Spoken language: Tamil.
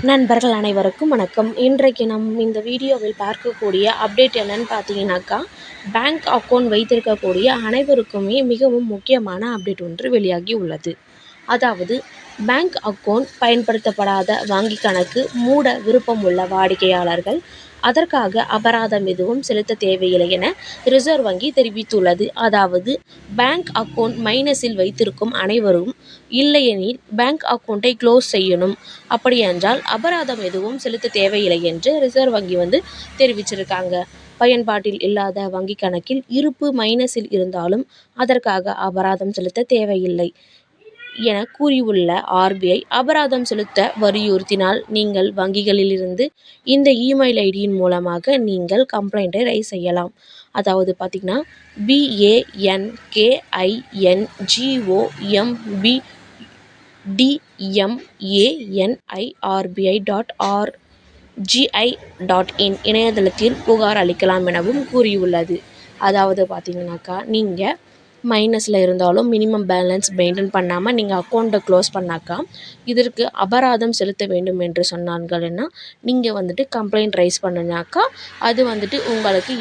நண்பர்கள் அனைவருக்கும் வணக்கம். இன்றைக்கு இந்த வீடியோவில் பார்க்கக்கூடிய அப்டேட் என்னன்னு பார்த்தீங்கன்னாக்கா, பேங்க் அக்கவுண்ட் வைத்திருக்கக்கூடிய அனைவருக்குமே மிகவும் முக்கியமான அப்டேட் ஒன்று வெளியாகி உள்ளது. அதாவது பேங்க் அக்கவுண்ட் பயன்படுத்தப்படாத வங்கி கணக்கு மூட விருப்பம் உள்ள வாடிக்கையாளர்கள் அதற்காக அபராதம் எதுவும் செலுத்த தேவையில்லை என ரிசர்வ் வங்கி தெரிவித்துள்ளது. அதாவது பேங்க் அக்கவுண்ட் மைனஸில் வைத்திருக்கும் அனைவரும் இல்லையெனில் பேங்க் அக்கவுண்டை க்ளோஸ் செய்யணும். அப்படியென்றால் அபராதம் எதுவும் செலுத்த தேவையில்லை என்று ரிசர்வ் வங்கி தெரிவிச்சிருக்காங்க. பயன்பாட்டில் இல்லாத வங்கி கணக்கில் இருப்பு மைனஸில் இருந்தாலும் அதற்காக அபராதம் செலுத்த தேவையில்லை என கூறியுள்ள RBI, அபராதம் செலுத்த வலியுறுத்தினால் நீங்கள் வங்கிகளிலிருந்து இந்த இமெயில் ஐடியின் மூலமாக நீங்கள் கம்ப்ளைண்ட்டை ரைஸ் செய்யலாம். அதாவது பார்த்தீங்கன்னா bankgombi.rbi.rgi.in இணையதளத்தில் புகார் அளிக்கலாம் எனவும் கூறியுள்ளது. அதாவது பார்த்தீங்கன்னாக்கா, நீங்கள் மைனஸில் இருந்தாலும் மினிமம் பேலன்ஸ் மெயின்டைன் பண்ணாமல் நீங்கள் அக்கௌண்ட்டை க்ளோஸ் பண்ணாக்கா இதற்கு அபராதம் செலுத்த வேண்டும் என்று சொன்னார்கள்னா நீங்கள் கம்ப்ளைண்ட் ரைஸ் பண்ணினாக்கா அது உங்களுக்கு